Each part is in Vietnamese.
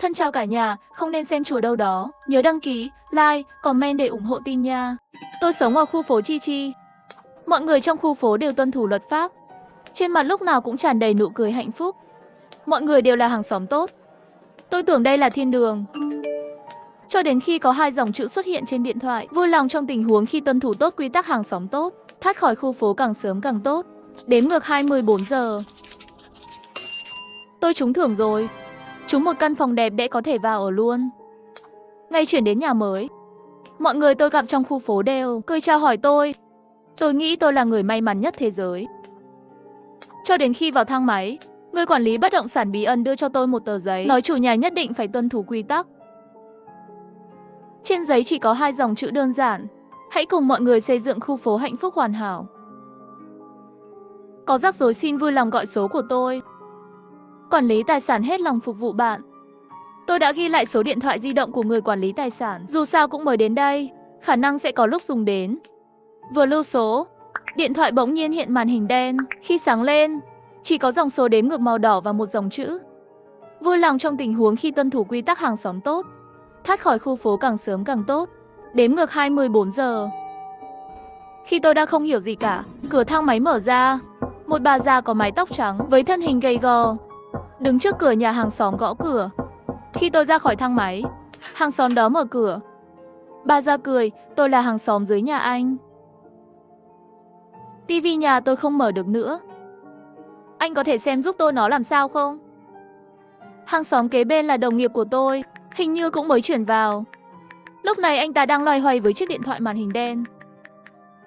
Thân chào cả nhà, không nên xem chùa đâu đó. Nhớ đăng ký, like, comment để ủng hộ team nha. Tôi sống ở khu phố Chi Chi. Mọi người trong khu phố đều tuân thủ luật pháp. Trên mặt lúc nào cũng tràn đầy nụ cười hạnh phúc. Mọi người đều là hàng xóm tốt. Tôi tưởng đây là thiên đường. Cho đến khi có hai dòng chữ xuất hiện trên điện thoại. Vui lòng trong tình huống khi tuân thủ tốt quy tắc hàng xóm tốt. Thoát khỏi khu phố càng sớm càng tốt. Đếm ngược 24 giờ. Tôi trúng thưởng rồi. Trúng một căn phòng đẹp để có thể vào ở luôn. Ngay chuyển đến nhà mới. Mọi người tôi gặp trong khu phố đều cười chào hỏi tôi. Tôi nghĩ tôi là người may mắn nhất thế giới. Cho đến khi vào thang máy, người quản lý bất động sản bí ẩn đưa cho tôi một tờ giấy, nói chủ nhà nhất định phải tuân thủ quy tắc. Trên giấy chỉ có hai dòng chữ đơn giản: hãy cùng mọi người xây dựng khu phố hạnh phúc hoàn hảo. Có rắc rối xin vui lòng gọi số của tôi. Quản lý tài sản hết lòng phục vụ bạn. Tôi đã ghi lại số điện thoại di động của người quản lý tài sản, dù sao cũng mới đến đây, khả năng sẽ có lúc dùng đến. Vừa lưu số, điện thoại bỗng nhiên hiện màn hình đen, khi sáng lên, chỉ có dòng số đếm ngược màu đỏ và một dòng chữ: vui lòng trong tình huống khi tuân thủ quy tắc hàng xóm tốt, thoát khỏi khu phố càng sớm càng tốt. Đếm ngược 24 giờ. Khi tôi đang không hiểu gì cả, cửa thang máy mở ra. Một bà già có mái tóc trắng với thân hình gầy gò đứng trước cửa nhà hàng xóm gõ cửa. Khi tôi ra khỏi thang máy, hàng xóm đó mở cửa. Bà già cười: tôi là hàng xóm dưới nhà anh. Tivi nhà tôi không mở được nữa. Anh có thể xem giúp tôi nó làm sao không? Hàng xóm kế bên là đồng nghiệp của tôi, hình như cũng mới chuyển vào. Lúc này anh ta đang loay hoay với chiếc điện thoại màn hình đen.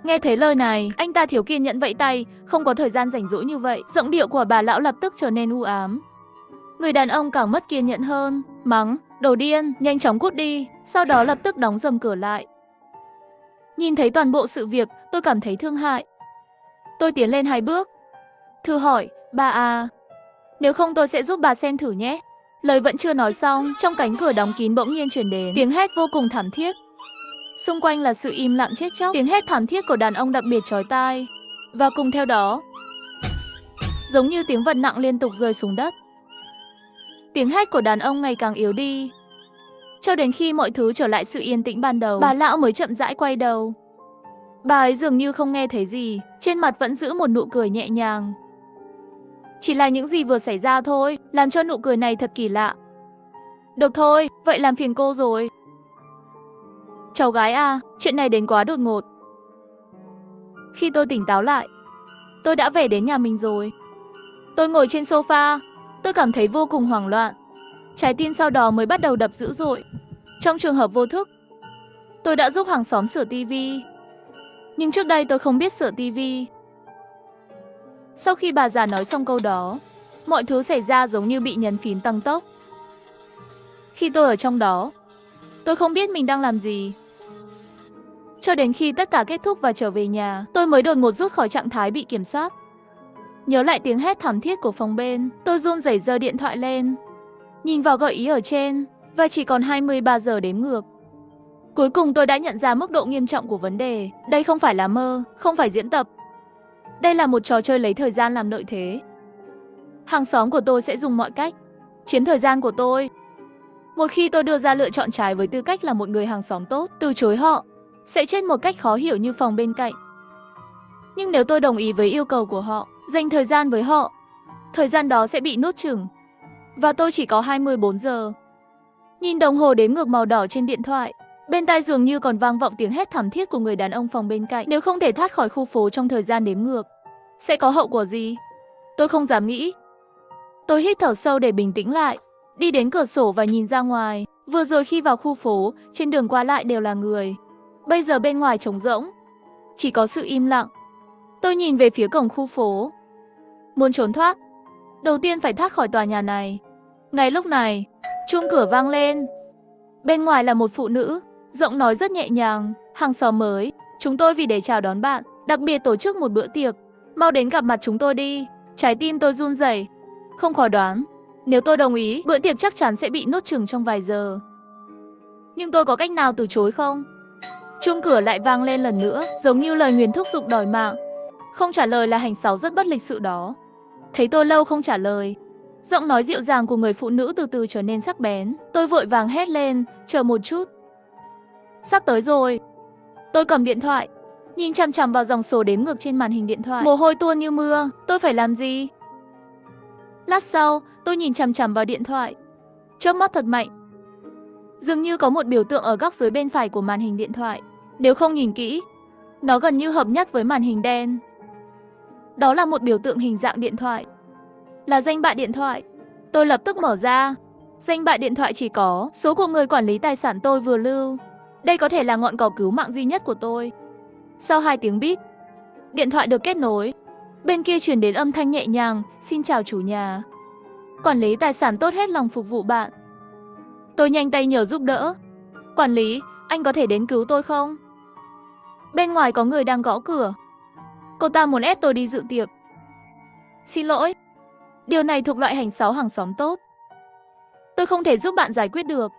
Nghe thấy lời này, anh ta thiếu kiên nhẫn vẫy tay, không có thời gian rảnh rỗi như vậy. Giọng điệu của bà lão lập tức trở nên u ám. Người đàn ông càng mất kiên nhẫn hơn, mắng: đồ điên, nhanh chóng cút đi, sau đó lập tức đóng rầm cửa lại. Nhìn thấy toàn bộ sự việc, tôi cảm thấy thương hại. Tôi tiến lên 2 bước, thử hỏi: bà à, nếu không tôi sẽ giúp bà xem thử nhé. Lời vẫn chưa nói xong, trong cánh cửa đóng kín bỗng nhiên truyền đến tiếng hét vô cùng thảm thiết. Xung quanh là sự im lặng chết chóc, tiếng hét thảm thiết của đàn ông đặc biệt chói tai. Và cùng theo đó, giống như tiếng vật nặng liên tục rơi xuống đất. Tiếng hét của đàn ông ngày càng yếu đi. Cho đến khi mọi thứ trở lại sự yên tĩnh ban đầu, bà lão mới chậm rãi quay đầu. Bà ấy dường như không nghe thấy gì, trên mặt vẫn giữ một nụ cười nhẹ nhàng. Chỉ là những gì vừa xảy ra thôi, làm cho nụ cười này thật kỳ lạ. Được thôi, vậy làm phiền cô rồi. Cháu gái à, chuyện này đến quá đột ngột. Khi tôi tỉnh táo lại, tôi đã về đến nhà mình rồi. Tôi ngồi trên sofa, tôi cảm thấy vô cùng hoảng loạn. Trái tim sau đó mới bắt đầu đập dữ dội. Trong trường hợp vô thức, tôi đã giúp hàng xóm sửa tivi. Nhưng trước đây tôi không biết sửa tivi. Sau khi bà già nói xong câu đó, mọi thứ xảy ra giống như bị nhấn phím tăng tốc. Khi tôi ở trong đó, tôi không biết mình đang làm gì. Cho đến khi tất cả kết thúc và trở về nhà, tôi mới đột ngột rút khỏi trạng thái bị kiểm soát. Nhớ lại tiếng hét thảm thiết của phòng bên, tôi run rẩy giơ điện thoại lên. Nhìn vào gợi ý ở trên, và chỉ còn 23 giờ đếm ngược. Cuối cùng tôi đã nhận ra mức độ nghiêm trọng của vấn đề. Đây không phải là mơ, không phải diễn tập. Đây là một trò chơi lấy thời gian làm lợi thế. Hàng xóm của tôi sẽ dùng mọi cách chiếm thời gian của tôi. Một khi tôi đưa ra lựa chọn trái với tư cách là một người hàng xóm tốt, từ chối họ sẽ chết một cách khó hiểu như phòng bên cạnh. Nhưng nếu tôi đồng ý với yêu cầu của họ, dành thời gian với họ, thời gian đó sẽ bị nuốt chửng. Và tôi chỉ có 24 giờ. Nhìn đồng hồ đếm ngược màu đỏ trên điện thoại, bên tai dường như còn vang vọng tiếng hét thảm thiết của người đàn ông phòng bên cạnh. Nếu không thể thoát khỏi khu phố trong thời gian đếm ngược, sẽ có hậu quả gì? Tôi không dám nghĩ. Tôi hít thở sâu để bình tĩnh lại, đi đến cửa sổ và nhìn ra ngoài. Vừa rồi khi vào khu phố, trên đường qua lại đều là người. Bây giờ bên ngoài trống rỗng, chỉ có sự im lặng. Tôi nhìn về phía cổng khu phố. Muốn trốn thoát, đầu tiên phải thoát khỏi tòa nhà này. Ngay lúc này, chuông cửa vang lên. Bên ngoài là một phụ nữ, giọng nói rất nhẹ nhàng: hàng xóm mới, chúng tôi vì để chào đón bạn, đặc biệt tổ chức một bữa tiệc. Mau đến gặp mặt chúng tôi đi. Trái tim tôi run rẩy. Không khó đoán, nếu tôi đồng ý, bữa tiệc chắc chắn sẽ bị nuốt chửng trong vài giờ. Nhưng tôi có cách nào từ chối không? Chuông cửa lại vang lên lần nữa, giống như lời nguyền thúc giục đòi mạng. Không trả lời là hành xáo rất bất lịch sự đó. Thấy tôi lâu không trả lời, Giọng nói dịu dàng của người phụ nữ từ từ trở nên sắc bén. Tôi vội vàng hét lên, chờ một chút. Sắp tới rồi. Tôi cầm điện thoại, nhìn chằm chằm vào dòng số đếm ngược trên màn hình điện thoại. Mồ hôi tuôn như mưa, tôi phải làm gì? Lát sau, tôi nhìn chằm chằm vào điện thoại. Chớp mắt thật mạnh. Dường như có một biểu tượng ở góc dưới bên phải của màn hình điện thoại. Nếu không nhìn kỹ, nó gần như hợp nhất với màn hình đen. Đó là một biểu tượng hình dạng điện thoại. Là danh bạ điện thoại. Tôi lập tức mở ra. Danh bạ điện thoại chỉ có số của người quản lý tài sản tôi vừa lưu. Đây có thể là ngọn cỏ cứu mạng duy nhất của tôi. Sau 2 tiếng bíp, điện thoại được kết nối. Bên kia truyền đến âm thanh nhẹ nhàng, xin chào chủ nhà. Quản lý tài sản tốt hết lòng phục vụ bạn. Tôi nhanh tay nhờ giúp đỡ. Quản lý, anh có thể đến cứu tôi không? Bên ngoài có người đang gõ cửa. Cô ta muốn ép tôi đi dự tiệc. Xin lỗi, điều này thuộc loại hành xáo hàng xóm tốt. Tôi không thể giúp bạn giải quyết được.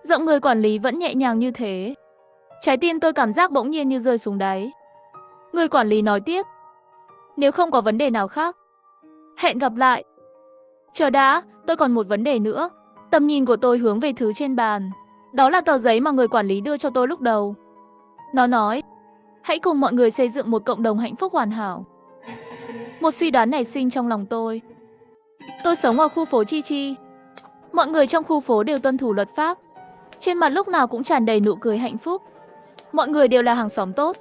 Giọng người quản lý vẫn nhẹ nhàng như thế. Trái tim tôi cảm giác bỗng nhiên như rơi xuống đáy. Người quản lý nói tiếp. Nếu không có vấn đề nào khác, hẹn gặp lại. Chờ đã, tôi còn một vấn đề nữa. Tầm nhìn của tôi hướng về thứ trên bàn. Đó là tờ giấy mà người quản lý đưa cho tôi lúc đầu. Nó nói, hãy cùng mọi người xây dựng một cộng đồng hạnh phúc hoàn hảo. Một suy đoán nảy sinh trong lòng tôi. Tôi sống ở khu phố Chi Chi. Mọi người trong khu phố đều tuân thủ luật pháp. Trên mặt lúc nào cũng tràn đầy nụ cười hạnh phúc. Mọi người đều là hàng xóm tốt.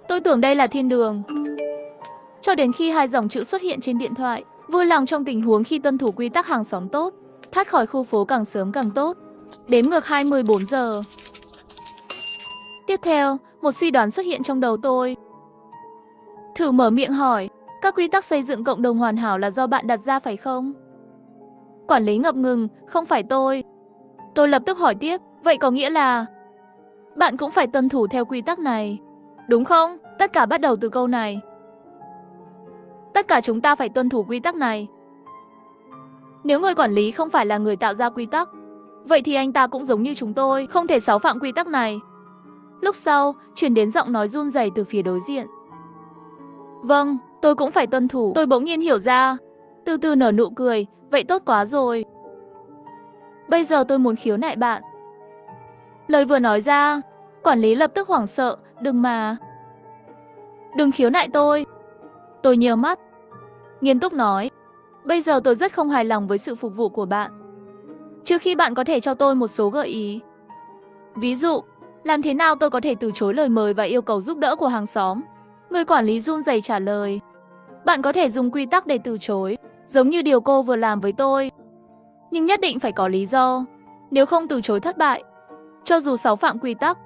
Tôi tưởng đây là thiên đường. Cho đến khi 2 dòng chữ xuất hiện trên điện thoại. Vui lòng trong tình huống khi tuân thủ quy tắc hàng xóm tốt. Thoát khỏi khu phố càng sớm càng tốt. Đếm ngược 24 giờ. Tiếp theo, một suy đoán xuất hiện trong đầu tôi. Thử mở miệng hỏi, các quy tắc xây dựng cộng đồng hoàn hảo là do bạn đặt ra phải không? Quản lý ngập ngừng, không phải tôi. Tôi lập tức hỏi tiếp, vậy có nghĩa là bạn cũng phải tuân thủ theo quy tắc này, đúng không? Tất cả bắt đầu từ câu này. Tất cả chúng ta phải tuân thủ quy tắc này. Nếu người quản lý không phải là người tạo ra quy tắc, vậy thì anh ta cũng giống như chúng tôi, không thể xáo phạm quy tắc này. Lúc sau, truyền đến giọng nói run rẩy từ phía đối diện. Vâng, tôi cũng phải tuân thủ. Tôi bỗng nhiên hiểu ra. Từ từ nở nụ cười, vậy tốt quá rồi. Bây giờ tôi muốn khiếu nại bạn. Lời vừa nói ra, quản lý lập tức hoảng sợ, đừng mà. Đừng khiếu nại tôi. Tôi nhíu mắt, nghiêm túc nói, bây giờ tôi rất không hài lòng với sự phục vụ của bạn. Trước khi bạn có thể cho tôi một số gợi ý. Ví dụ, làm thế nào tôi có thể từ chối lời mời và yêu cầu giúp đỡ của hàng xóm? Người quản lý run rẩy trả lời. Bạn có thể dùng quy tắc để từ chối, giống như điều cô vừa làm với tôi. Nhưng nhất định phải có lý do. Nếu không từ chối thất bại, cho dù xáo phạm quy tắc,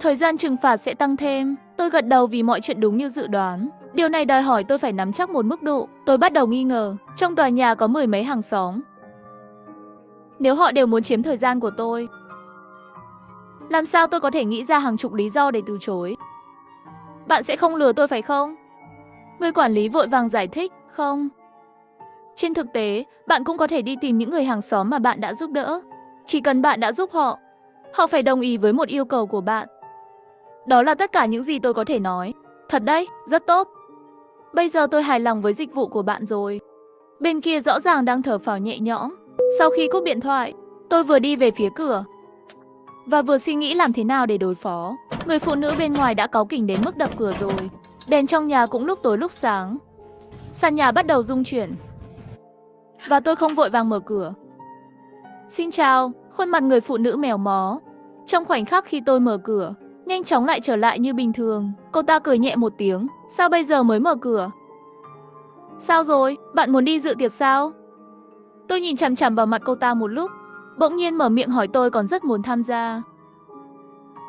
thời gian trừng phạt sẽ tăng thêm. Tôi gật đầu vì mọi chuyện đúng như dự đoán. Điều này đòi hỏi tôi phải nắm chắc một mức độ. Tôi bắt đầu nghi ngờ, trong tòa nhà có 10 mấy hàng xóm. Nếu họ đều muốn chiếm thời gian của tôi, làm sao tôi có thể nghĩ ra hàng chục lý do để từ chối? Bạn sẽ không lừa tôi phải không? Người quản lý vội vàng giải thích, không. Trên thực tế, bạn cũng có thể đi tìm những người hàng xóm mà bạn đã giúp đỡ. Chỉ cần bạn đã giúp họ, họ phải đồng ý với một yêu cầu của bạn. Đó là tất cả những gì tôi có thể nói. Thật đấy, rất tốt. Bây giờ tôi hài lòng với dịch vụ của bạn rồi. Bên kia rõ ràng đang thở phào nhẹ nhõm. Sau khi cúp điện thoại, tôi vừa đi về phía cửa và vừa suy nghĩ làm thế nào để đối phó. Người phụ nữ bên ngoài đã cáu kỉnh đến mức đập cửa rồi. Đèn trong nhà cũng lúc tối lúc sáng. Sàn nhà bắt đầu rung chuyển và tôi không vội vàng mở cửa. Xin chào, khuôn mặt người phụ nữ mèo mó. Trong khoảnh khắc khi tôi mở cửa, nhanh chóng lại trở lại như bình thường. Cô ta cười nhẹ một tiếng, sao bây giờ mới mở cửa? Sao rồi, bạn muốn đi dự tiệc sao? Tôi nhìn chằm chằm vào mặt cô ta một lúc, bỗng nhiên mở miệng hỏi tôi còn rất muốn tham gia.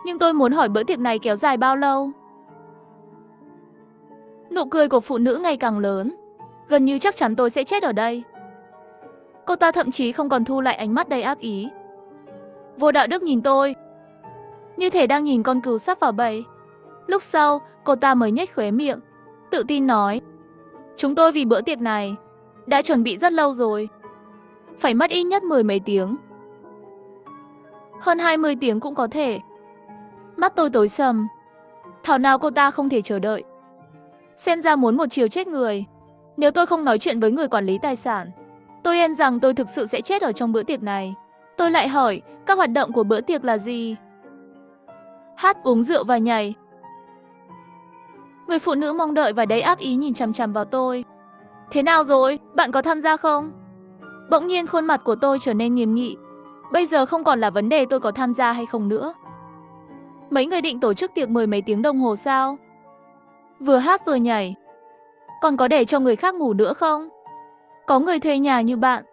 Nhưng tôi muốn hỏi bữa tiệc này kéo dài bao lâu? Nụ cười của phụ nữ ngày càng lớn, gần như chắc chắn tôi sẽ chết ở đây. Cô ta thậm chí không còn thu lại ánh mắt đầy ác ý. Vô đạo đức nhìn tôi, như thể đang nhìn con cừu sắp vào bầy. Lúc sau, cô ta mới nhếch khóe miệng, tự tin nói, chúng tôi vì bữa tiệc này đã chuẩn bị rất lâu rồi. Phải mất ít nhất 10 mấy tiếng. Hơn 20 tiếng cũng có thể. Mắt tôi tối sầm. Thảo nào cô ta không thể chờ đợi. Xem ra muốn một chiều chết người. Nếu tôi không nói chuyện với người quản lý tài sản, Tôi em rằng tôi thực sự sẽ chết ở trong bữa tiệc này. Tôi lại hỏi, các hoạt động của bữa tiệc là gì? Hát, uống rượu và nhảy. Người phụ nữ mong đợi và đầy ác ý nhìn chằm chằm vào tôi. Thế nào rồi, bạn có tham gia không? Bỗng nhiên khuôn mặt của tôi trở nên nghiêm nghị. Bây giờ không còn là vấn đề tôi có tham gia hay không nữa. Mấy người định tổ chức tiệc mười mấy tiếng đồng hồ sao? Vừa hát vừa nhảy. Còn có để cho người khác ngủ nữa không? Có người thuê nhà như bạn.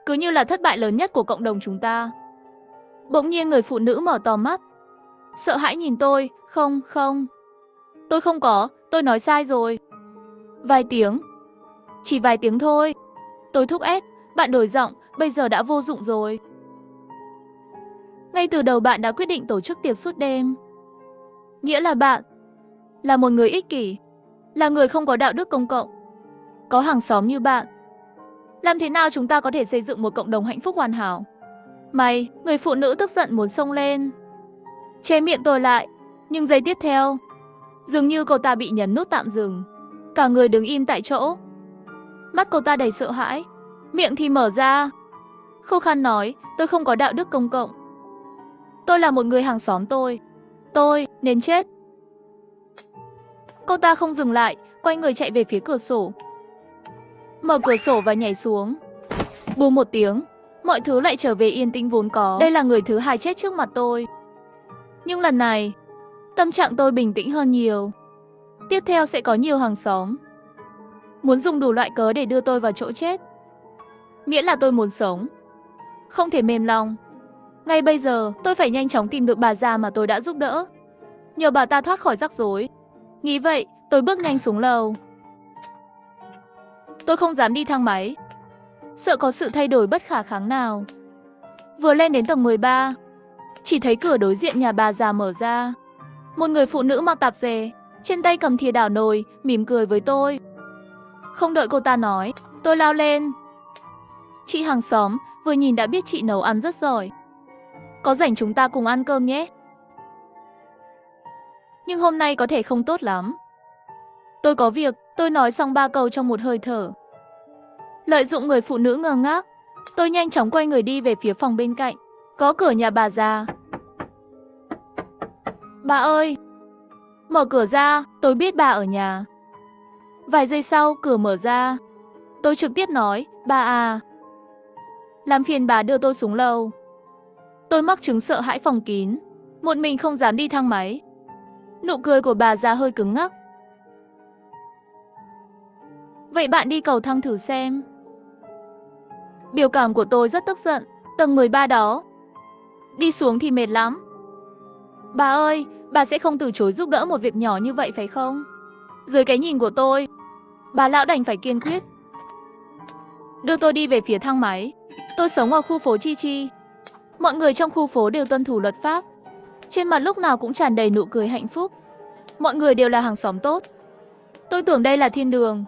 Cứ như là thất bại lớn nhất của cộng đồng chúng ta. Bỗng nhiên người phụ nữ mở to mắt. Sợ hãi nhìn tôi. Không. Tôi không có, tôi nói sai rồi. Vài tiếng. Chỉ vài tiếng thôi. Tôi thúc ép, bạn đổi giọng, bây giờ đã vô dụng rồi. Ngay từ đầu bạn đã quyết định tổ chức tiệc suốt đêm. Nghĩa là bạn là một người ích kỷ, là người không có đạo đức công cộng. Có hàng xóm như bạn. Làm thế nào chúng ta có thể xây dựng một cộng đồng hạnh phúc hoàn hảo? Mày, người phụ nữ tức giận muốn xông lên. Che miệng tôi lại, nhưng giây tiếp theo, dường như cô ta bị nhấn nút tạm dừng. Cả người đứng im tại chỗ. Mắt cô ta đầy sợ hãi, miệng thì mở ra. Khô khan nói, tôi không có đạo đức công cộng. Tôi là một người hàng xóm tôi nên chết. Cô ta không dừng lại, quay người chạy về phía cửa sổ. Mở cửa sổ và nhảy xuống. Bùm một tiếng, mọi thứ lại trở về yên tĩnh vốn có. Đây là người thứ hai chết trước mặt tôi. Nhưng lần này, tâm trạng tôi bình tĩnh hơn nhiều. Tiếp theo sẽ có nhiều hàng xóm muốn dùng đủ loại cớ để đưa tôi vào chỗ chết. Miễn là tôi muốn sống, không thể mềm lòng. Ngay bây giờ, tôi phải nhanh chóng tìm được bà già mà tôi đã giúp đỡ, nhờ bà ta thoát khỏi rắc rối. Nghĩ vậy, tôi bước nhanh xuống lầu. Tôi không dám đi thang máy, sợ có sự thay đổi bất khả kháng nào. Vừa lên đến tầng 13, chỉ thấy cửa đối diện nhà bà già mở ra. Một người phụ nữ mặc tạp dề, trên tay cầm thìa đảo nồi, mỉm cười với tôi. Không đợi cô ta nói, tôi lao lên. Chị hàng xóm, vừa nhìn đã biết chị nấu ăn rất giỏi. Có rảnh chúng ta cùng ăn cơm nhé. Nhưng hôm nay có thể không tốt lắm. Tôi có việc, tôi nói xong 3 câu trong một hơi thở. Lợi dụng người phụ nữ ngơ ngác, tôi nhanh chóng quay người đi về phía phòng bên cạnh. Có cửa nhà bà già. Bà ơi! Mở cửa ra, tôi biết bà ở nhà. Vài giây sau, cửa mở ra. Tôi trực tiếp nói, bà à. Làm phiền bà đưa tôi xuống lầu. Tôi mắc chứng sợ hãi phòng kín, một mình không dám đi thang máy. Nụ cười của bà già hơi cứng ngắc. Vậy bạn đi cầu thang thử xem. Biểu cảm của tôi rất tức giận. Tầng 13 đó. Đi xuống thì mệt lắm. Bà ơi, bà sẽ không từ chối giúp đỡ một việc nhỏ như vậy phải không? Dưới cái nhìn của tôi, bà lão đành phải kiên quyết đưa tôi đi về phía thang máy. Tôi sống ở khu phố Chi Chi. Mọi người trong khu phố đều tuân thủ luật pháp. Trên mặt lúc nào cũng tràn đầy nụ cười hạnh phúc. Mọi người đều là hàng xóm tốt. Tôi tưởng đây là thiên đường.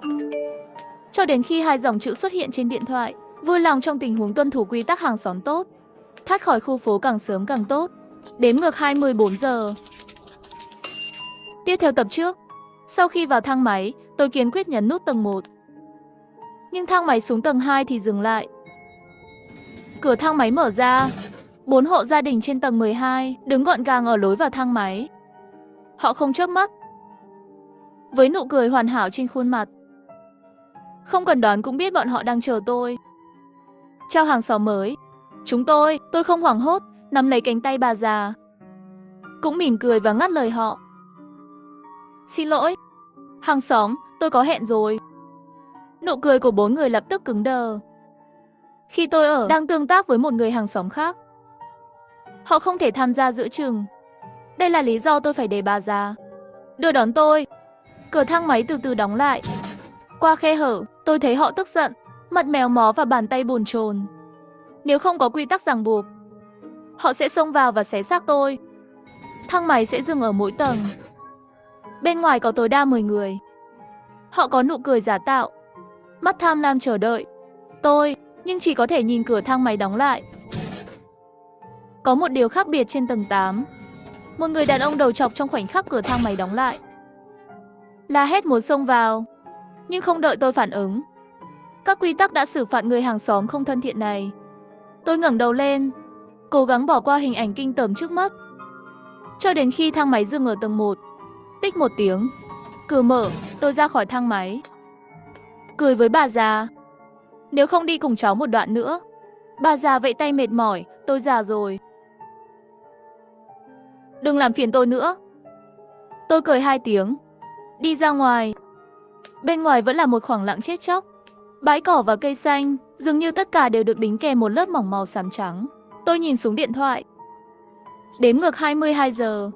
Cho đến khi 2 dòng chữ xuất hiện trên điện thoại. Vui lòng trong tình huống tuân thủ quy tắc hàng xóm tốt. Thoát khỏi khu phố càng sớm càng tốt. Đếm ngược 24 giờ. Tiếp theo tập trước. Sau khi vào thang máy, tôi kiên quyết nhấn nút tầng 1. Nhưng thang máy xuống tầng 2 thì dừng lại. Cửa thang máy mở ra. 4 hộ gia đình trên tầng 12 đứng gọn gàng ở lối vào thang máy. Họ không chớp mắt, với nụ cười hoàn hảo trên khuôn mặt. Không cần đoán cũng biết bọn họ đang chờ tôi. Chào hàng xóm mới. Tôi không hoảng hốt, nắm lấy cánh tay bà già. Cũng mỉm cười và ngắt lời họ. Xin lỗi, hàng xóm, tôi có hẹn rồi. Nụ cười của 4 người lập tức cứng đờ. Khi tôi đang tương tác với một người hàng xóm khác, họ không thể tham gia giữa chừng. Đây là lý do tôi phải để bà già đưa đón tôi. Cửa thang máy từ từ đóng lại. Qua khe hở, tôi thấy họ tức giận, mặt méo mó và bàn tay bồn chồn. Nếu không có quy tắc ràng buộc, họ sẽ xông vào và xé xác tôi. Thang máy sẽ dừng ở mỗi tầng. Bên ngoài có tối đa 10 người. Họ có nụ cười giả tạo, mắt tham lam chờ đợi tôi, nhưng chỉ có thể nhìn cửa thang máy đóng lại. Có một điều khác biệt trên tầng 8. Một người đàn ông đầu trọc trong khoảnh khắc cửa thang máy đóng lại la hét muốn xông vào, nhưng không đợi tôi phản ứng. Các quy tắc đã xử phạt người hàng xóm không thân thiện này. Tôi ngẩng đầu lên, cố gắng bỏ qua hình ảnh kinh tởm trước mắt. Cho đến khi thang máy dừng ở tầng 1. Tích một tiếng, cửa mở, tôi ra khỏi thang máy. Cười với bà già. Nếu không đi cùng cháu một đoạn nữa. Bà già vẫy tay mệt mỏi, tôi già rồi. Đừng làm phiền tôi nữa. Tôi cười 2 tiếng, đi ra ngoài. Bên ngoài vẫn là một khoảng lặng chết chóc. Bãi cỏ và cây xanh, dường như tất cả đều được đính kèm một lớp mỏng màu xám trắng. Tôi nhìn xuống điện thoại. Đếm ngược 22 giờ.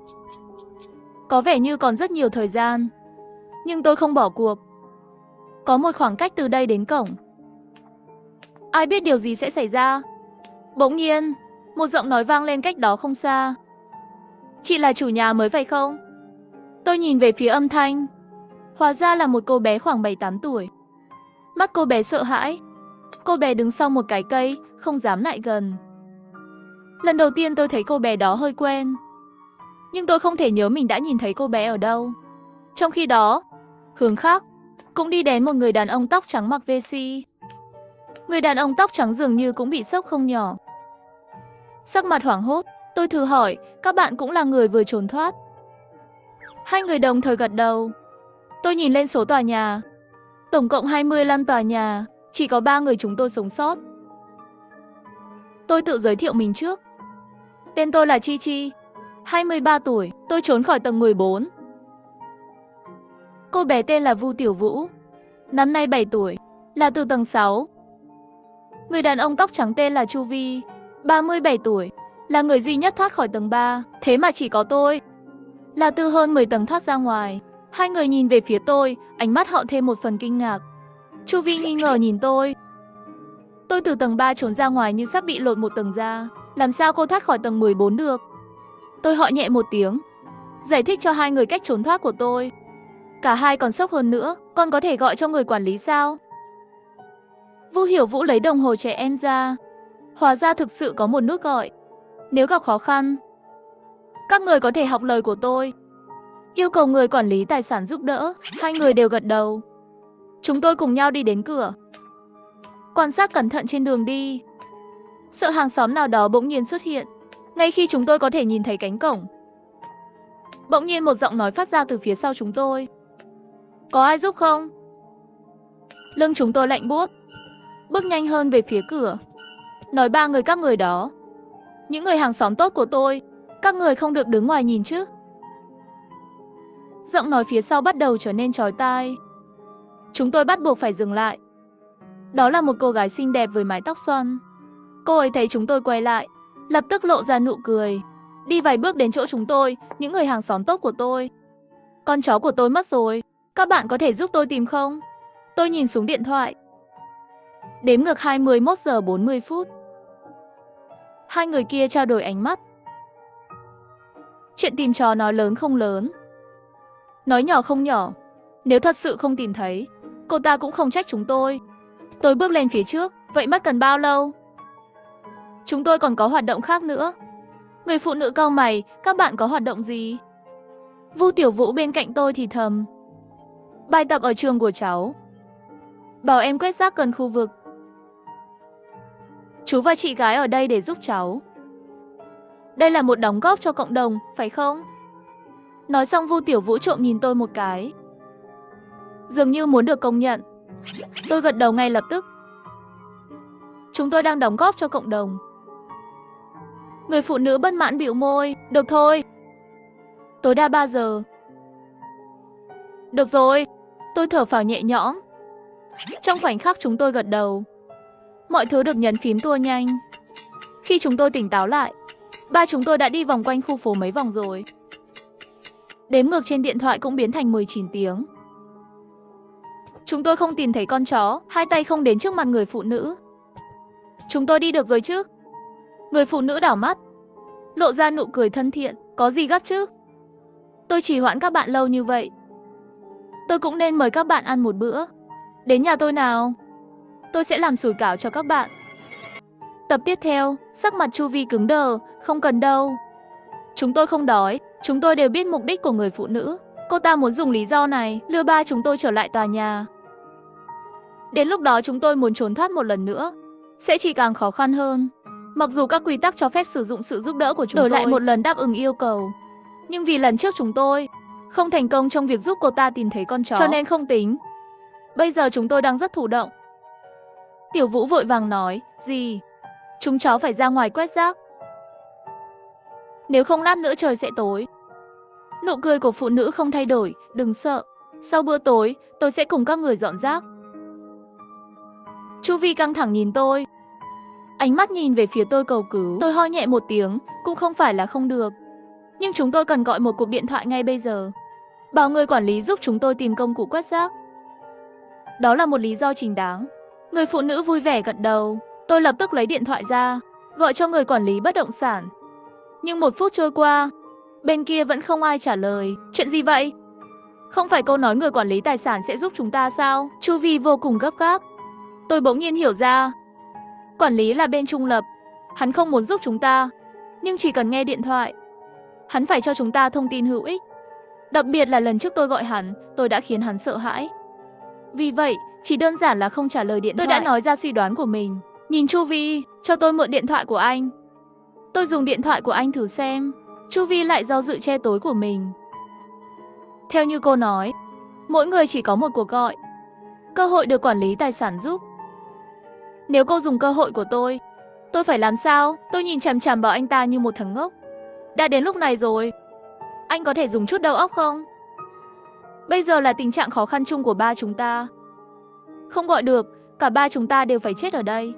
Có vẻ như còn rất nhiều thời gian. Nhưng tôi không bỏ cuộc. Có một khoảng cách từ đây đến cổng. Ai biết điều gì sẽ xảy ra. Bỗng nhiên, một giọng nói vang lên cách đó không xa. Chị là chủ nhà mới phải không? Tôi nhìn về phía âm thanh. Hóa ra là một cô bé khoảng 7-8 tuổi. Mắt cô bé sợ hãi. Cô bé đứng sau một cái cây, không dám lại gần. Lần đầu tiên tôi thấy cô bé đó hơi quen. Nhưng tôi không thể nhớ mình đã nhìn thấy cô bé ở đâu. Trong khi đó, hướng khác, cũng đi đến một người đàn ông tóc trắng mặc vesti. Người đàn ông tóc trắng dường như cũng bị sốc không nhỏ. Sắc mặt hoảng hốt, tôi thử hỏi, các bạn cũng là người vừa trốn thoát. Hai người đồng thời gật đầu. Tôi nhìn lên số tòa nhà. Tổng cộng 25 tòa nhà, chỉ có 3 người chúng tôi sống sót. Tôi tự giới thiệu mình trước. Tên tôi là Chi Chi, 23 tuổi, tôi trốn khỏi tầng 14. Cô bé tên là Vu Tiểu Vũ, năm nay 7 tuổi, là từ tầng 6. Người đàn ông tóc trắng tên là Chu Vi, 37 tuổi, là người duy nhất thoát khỏi tầng 3, thế mà chỉ có tôi là từ hơn 10 tầng thoát ra ngoài. Hai người nhìn về phía tôi, ánh mắt họ thêm một phần kinh ngạc. Chu Vi nghi ngờ nhìn tôi. Tôi từ tầng 3 trốn ra ngoài như sắp bị lột một tầng ra, làm sao cô thoát khỏi tầng 14 được? Tôi họ nhẹ một tiếng, giải thích cho hai người cách trốn thoát của tôi. Cả hai còn sốc hơn nữa, con có thể gọi cho người quản lý sao? Vu Hiểu Vũ lấy đồng hồ trẻ em ra. Hóa ra thực sự có một nút gọi. Nếu gặp khó khăn, các người có thể học lời của tôi. Yêu cầu người quản lý tài sản giúp đỡ. Hai người đều gật đầu. Chúng tôi cùng nhau đi đến cửa. Quan sát cẩn thận trên đường đi. Sợ hàng xóm nào đó bỗng nhiên xuất hiện. Ngay khi chúng tôi có thể nhìn thấy cánh cổng, bỗng nhiên một giọng nói phát ra từ phía sau chúng tôi. Có ai giúp không? Lưng chúng tôi lạnh buốt, bước nhanh hơn về phía cửa. Nói 3 người các người đó, những người hàng xóm tốt của tôi, các người không được đứng ngoài nhìn chứ. Giọng nói phía sau bắt đầu trở nên chói tai. Chúng tôi bắt buộc phải dừng lại. Đó là một cô gái xinh đẹp với mái tóc xoăn. Cô ấy thấy chúng tôi quay lại, lập tức lộ ra nụ cười, đi vài bước đến chỗ chúng tôi, những người hàng xóm tốt của tôi. Con chó của tôi mất rồi, các bạn có thể giúp tôi tìm không? Tôi nhìn xuống điện thoại. Đếm ngược 21 giờ 40 phút. Hai người kia trao đổi ánh mắt. Chuyện tìm chó nói lớn không lớn, nói nhỏ không nhỏ. Nếu thật sự không tìm thấy, cô ta cũng không trách chúng tôi. Tôi bước lên phía trước, vậy mất cần bao lâu? Chúng tôi còn có hoạt động khác nữa. Người phụ nữ cau mày, các bạn có hoạt động gì? Vu Tiểu Vũ bên cạnh tôi thì thầm. Bài tập ở trường của cháu. Bảo em quét rác gần khu vực. Chú và chị gái ở đây để giúp cháu. Đây là một đóng góp cho cộng đồng, phải không? Nói xong Vu Tiểu Vũ trộm nhìn tôi một cái, dường như muốn được công nhận. Tôi gật đầu ngay lập tức. Chúng tôi đang đóng góp cho cộng đồng. Người phụ nữ bất mãn bĩu môi, được thôi. Tối đa 3 giờ. Được rồi, tôi thở phào nhẹ nhõm. Trong khoảnh khắc chúng tôi gật đầu, mọi thứ được nhấn phím tua nhanh. Khi chúng tôi tỉnh táo lại, ba chúng tôi đã đi vòng quanh khu phố mấy vòng rồi. Đếm ngược trên điện thoại cũng biến thành 19 tiếng. Chúng tôi không tìm thấy con chó, hai tay không đến trước mặt người phụ nữ. Chúng tôi đi được rồi chứ? Người phụ nữ đảo mắt, lộ ra nụ cười thân thiện, có gì gấp chứ? Tôi trì hoãn các bạn lâu như vậy, tôi cũng nên mời các bạn ăn một bữa. Đến nhà tôi nào, tôi sẽ làm sủi cảo cho các bạn. Tập tiếp theo, sắc mặt Chu Vi cứng đờ, không cần đâu. Chúng tôi không đói, chúng tôi đều biết mục đích của người phụ nữ. Cô ta muốn dùng lý do này lừa ba chúng tôi trở lại tòa nhà. Đến lúc đó chúng tôi muốn trốn thoát một lần nữa sẽ chỉ càng khó khăn hơn. Mặc dù các quy tắc cho phép sử dụng sự giúp đỡ của chúng tôi, đổi lại một lần đáp ứng yêu cầu. Nhưng vì lần trước chúng tôi không thành công trong việc giúp cô ta tìm thấy con chó, cho nên không tính. Bây giờ chúng tôi đang rất thụ động. Tiểu Vũ vội vàng nói, gì? Chúng cháu phải ra ngoài quét rác. Nếu không lát nữa trời sẽ tối. Nụ cười của phụ nữ không thay đổi, đừng sợ. Sau bữa tối, tôi sẽ cùng các người dọn rác. Chu Vi căng thẳng nhìn tôi. Ánh mắt nhìn về phía tôi cầu cứu. Tôi ho nhẹ một tiếng, cũng không phải là không được. Nhưng chúng tôi cần gọi một cuộc điện thoại ngay bây giờ. Bảo người quản lý giúp chúng tôi tìm công cụ quét rác. Đó là một lý do chính đáng. Người phụ nữ vui vẻ gật đầu. Tôi lập tức lấy điện thoại ra, gọi cho người quản lý bất động sản. Nhưng 1 phút trôi qua, bên kia vẫn không ai trả lời. Chuyện gì vậy? Không phải cô nói người quản lý tài sản sẽ giúp chúng ta sao? Chu Vi vô cùng gấp gáp. Tôi bỗng nhiên hiểu ra. Quản lý là bên trung lập. Hắn không muốn giúp chúng ta. Nhưng chỉ cần nghe điện thoại, hắn phải cho chúng ta thông tin hữu ích. Đặc biệt là lần trước tôi gọi hắn, tôi đã khiến hắn sợ hãi. Vì vậy, chỉ đơn giản là không trả lời điện thoại. Tôi đã nói ra suy đoán của mình. Nhìn Chu Vi, cho tôi mượn điện thoại của anh. Tôi dùng điện thoại của anh thử xem. Chu Vi lại do dự che tối của mình. Theo như cô nói, mỗi người chỉ có một cuộc gọi. Cơ hội được quản lý tài sản giúp. Nếu cô dùng cơ hội của tôi phải làm sao? Tôi nhìn chằm chằm vào anh ta như một thằng ngốc. Đã đến lúc này rồi, anh có thể dùng chút đầu óc không? Bây giờ là tình trạng khó khăn chung của ba chúng ta. Không gọi được, cả ba chúng ta đều phải chết ở đây.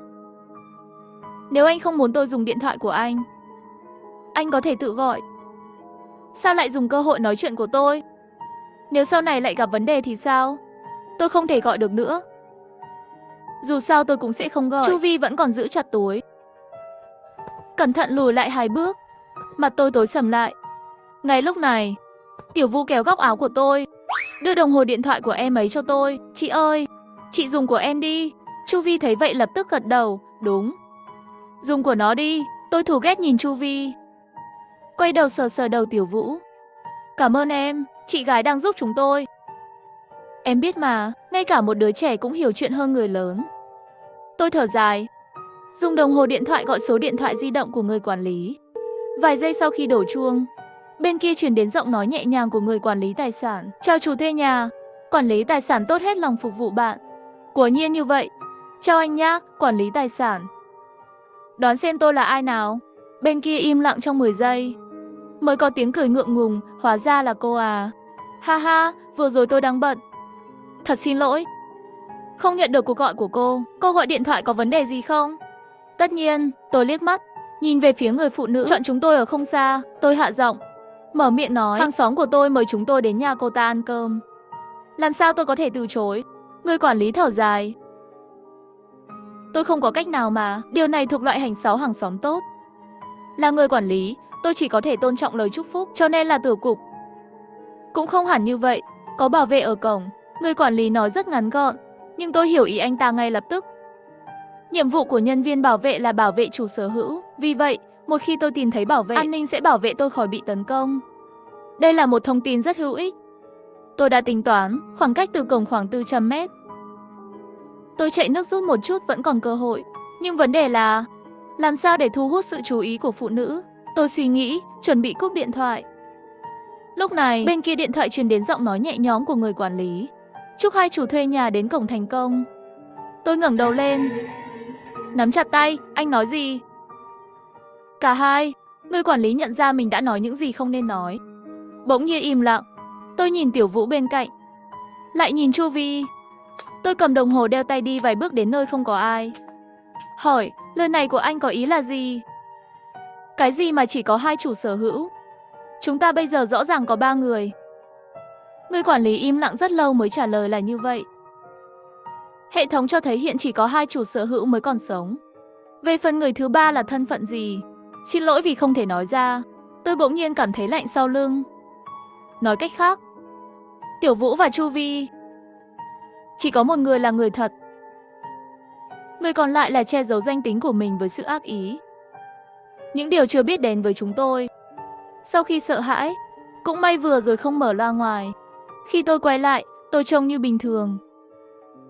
Nếu anh không muốn tôi dùng điện thoại của anh có thể tự gọi. Sao lại dùng cơ hội nói chuyện của tôi? Nếu sau này lại gặp vấn đề thì sao? Tôi không thể gọi được nữa. Dù sao tôi cũng sẽ không gọi. Chu Vi vẫn còn giữ chặt túi. Cẩn thận lùi lại 2 bước. Mặt tôi tối sầm lại. Ngay lúc này, Tiểu Vũ kéo góc áo của tôi. Đưa đồng hồ điện thoại của em ấy cho tôi. Chị ơi, chị dùng của em đi. Chu Vi thấy vậy lập tức gật đầu. Đúng, dùng của nó đi. Tôi thù ghét nhìn Chu Vi. Quay đầu sờ sờ đầu Tiểu Vũ. Cảm ơn em, chị gái đang giúp chúng tôi. Em biết mà, ngay cả một đứa trẻ cũng hiểu chuyện hơn người lớn. Tôi thở dài, dùng đồng hồ điện thoại gọi số điện thoại di động của người quản lý. Vài giây sau khi đổ chuông, bên kia truyền đến giọng nói nhẹ nhàng của người quản lý tài sản. Chào chủ thuê nhà, quản lý tài sản tốt hết lòng phục vụ bạn. Quả nhiên như vậy. Chào anh nhá, quản lý tài sản. Đoán xem tôi là ai nào? Bên kia im lặng trong 10 giây. Mới có tiếng cười ngượng ngùng, hóa ra là cô à. Ha ha, vừa rồi tôi đang bận. Thật xin lỗi. Không nhận được cuộc gọi của cô. Cô gọi điện thoại có vấn đề gì không? Tất nhiên, tôi liếc mắt, nhìn về phía người phụ nữ chọn chúng tôi ở không xa. Tôi hạ giọng, mở miệng nói, hàng xóm của tôi mời chúng tôi đến nhà cô ta ăn cơm. Làm sao tôi có thể từ chối? Người quản lý thở dài. Tôi không có cách nào mà, điều này thuộc loại hành xáo hàng xóm tốt. Là người quản lý, tôi chỉ có thể tôn trọng lời chúc phúc, cho nên là tử cục. Cũng không hẳn như vậy, có bảo vệ ở cổng. Người quản lý nói rất ngắn gọn, nhưng tôi hiểu ý anh ta ngay lập tức. Nhiệm vụ của nhân viên bảo vệ là bảo vệ chủ sở hữu. Vì vậy, một khi tôi tìm thấy bảo vệ, an ninh sẽ bảo vệ tôi khỏi bị tấn công. Đây là một thông tin rất hữu ích. Tôi đã tính toán, khoảng cách từ cổng khoảng 400 mét. Tôi chạy nước rút một chút vẫn còn cơ hội. Nhưng vấn đề là, làm sao để thu hút sự chú ý của phụ nữ? Tôi suy nghĩ, chuẩn bị cúp điện thoại. Lúc này, bên kia điện thoại truyền đến giọng nói nhẹ nhõm của người quản lý. Chúc hai chủ thuê nhà đến cổng thành công. Tôi ngẩng đầu lên, nắm chặt tay, anh nói gì? Cả hai. Người quản lý nhận ra mình đã nói những gì không nên nói. Bỗng nhiên im lặng. Tôi nhìn Tiểu Vũ bên cạnh, lại nhìn Chu Vi. Tôi cầm đồng hồ đeo tay đi vài bước đến nơi không có ai. Hỏi, lời này của anh có ý là gì? Cái gì mà chỉ có 2 chủ sở hữu? Chúng ta bây giờ rõ ràng có 3 người. Người quản lý im lặng rất lâu mới trả lời là như vậy. Hệ thống cho thấy hiện chỉ có 2 chủ sở hữu mới còn sống. Về phần người thứ 3 là thân phận gì? Xin lỗi vì không thể nói ra. Tôi bỗng nhiên cảm thấy lạnh sau lưng. Nói cách khác, Tiểu Vũ và Chu Vi chỉ có một người là người thật. Người còn lại là che giấu danh tính của mình với sự ác ý. Những điều chưa biết đến với chúng tôi. Sau khi sợ hãi, cũng may vừa rồi không mở loa ngoài. Khi tôi quay lại, tôi trông như bình thường.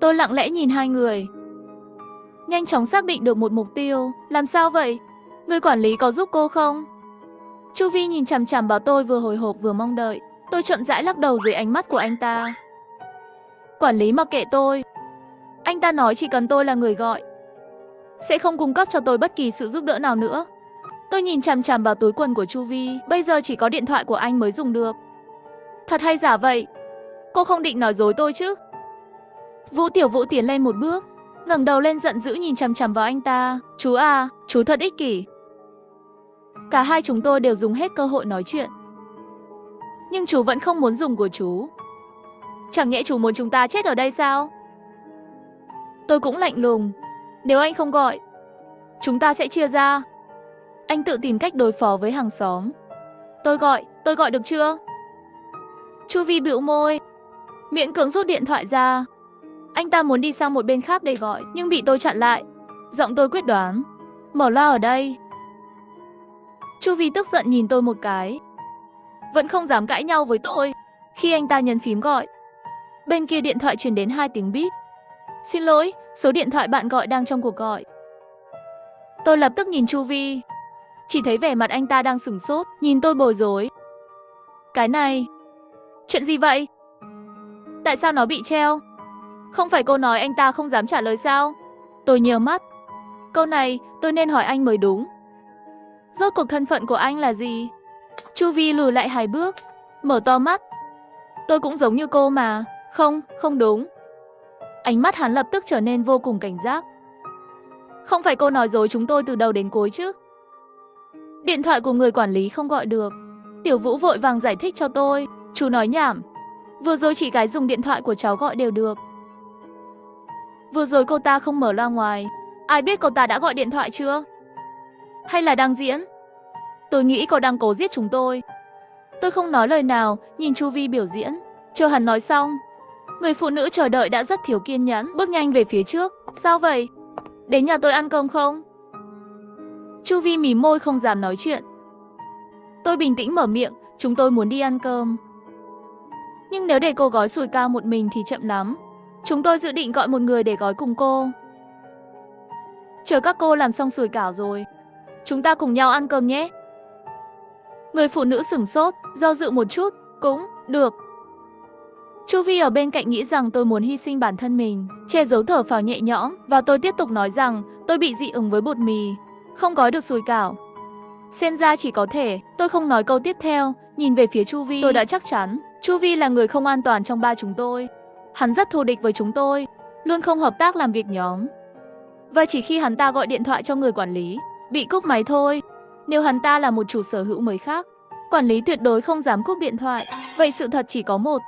Tôi lặng lẽ nhìn hai người. Nhanh chóng xác định được một mục tiêu. Làm sao vậy? Người quản lý có giúp cô không? Chu Vi nhìn chằm chằm vào tôi vừa hồi hộp vừa mong đợi. Tôi chậm rãi lắc đầu dưới ánh mắt của anh ta. Quản lý mặc kệ tôi. Anh ta nói chỉ cần tôi là người gọi, sẽ không cung cấp cho tôi bất kỳ sự giúp đỡ nào nữa. Tôi nhìn chằm chằm vào túi quần của Chu Vi. Bây giờ chỉ có điện thoại của anh mới dùng được. Thật hay giả vậy? Cô không định nói dối tôi chứ? Vũ Tiểu Vũ tiến lên một bước, ngẩng đầu lên giận dữ nhìn chằm chằm vào anh ta. Chú à, chú thật ích kỷ. Cả hai chúng tôi đều dùng hết cơ hội nói chuyện, nhưng chú vẫn không muốn dùng của chú. Chẳng nhẽ chú muốn chúng ta chết ở đây sao? Tôi cũng lạnh lùng. Nếu anh không gọi, chúng ta sẽ chia ra. Anh tự tìm cách đối phó với hàng xóm. Tôi gọi được chưa? Chu Vi bĩu môi, miễn cưỡng rút điện thoại ra. Anh ta muốn đi sang một bên khác để gọi, nhưng bị tôi chặn lại. Giọng tôi quyết đoán. Mở loa ở đây. Chu Vi tức giận nhìn tôi một cái, vẫn không dám cãi nhau với tôi. Khi anh ta nhấn phím gọi, bên kia điện thoại truyền đến 2 tiếng bíp. Xin lỗi, số điện thoại bạn gọi đang trong cuộc gọi. Tôi lập tức nhìn Chu Vi, chỉ thấy vẻ mặt anh ta đang sửng sốt, nhìn tôi bối rối. Cái này, chuyện gì vậy? Tại sao nó bị treo? Không phải cô nói anh ta không dám trả lời sao? Tôi nhớ mắt. Câu này tôi nên hỏi anh mới đúng. Rốt cuộc thân phận của anh là gì? Chu Vi lùi lại 2 bước, mở to mắt. Tôi cũng giống như cô mà. Không đúng. Ánh mắt hắn lập tức trở nên vô cùng cảnh giác. Không phải cô nói dối chúng tôi từ đầu đến cuối chứ? Điện thoại của người quản lý không gọi được. Tiểu Vũ vội vàng giải thích cho tôi. Chú nói nhảm. Vừa rồi chị gái dùng điện thoại của cháu gọi đều được. Vừa rồi cô ta không mở loa ngoài. Ai biết cô ta đã gọi điện thoại chưa? Hay là đang diễn? Tôi nghĩ cô đang cố giết chúng tôi. Tôi không nói lời nào, nhìn Chu Vi biểu diễn. Chờ hắn nói xong, người phụ nữ chờ đợi đã rất thiếu kiên nhẫn, bước nhanh về phía trước. Sao vậy? Đến nhà tôi ăn cơm không? Chu Vi mím môi không dám nói chuyện. Tôi bình tĩnh mở miệng, chúng tôi muốn đi ăn cơm. Nhưng nếu để cô gói sủi cảo một mình thì chậm lắm. Chúng tôi dự định gọi một người để gói cùng cô. Chờ các cô làm xong sủi cảo rồi, chúng ta cùng nhau ăn cơm nhé. Người phụ nữ sửng sốt, do dự một chút. Cũng được. Chu Vi ở bên cạnh nghĩ rằng tôi muốn hy sinh bản thân mình, che giấu thở phào nhẹ nhõm, và tôi tiếp tục nói rằng tôi bị dị ứng với bột mì, không gói được sủi cảo. Xem ra chỉ có thể. Tôi không nói câu tiếp theo, nhìn về phía Chu Vi. Tôi đã chắc chắn Chu Vi là người không an toàn trong ba chúng tôi. Hắn rất thù địch với chúng tôi, luôn không hợp tác làm việc nhóm. Và chỉ khi hắn ta gọi điện thoại cho người quản lý, bị cúp máy thôi. Nếu hắn ta là một chủ sở hữu mới khác, quản lý tuyệt đối không dám cúp điện thoại. Vậy sự thật chỉ có một.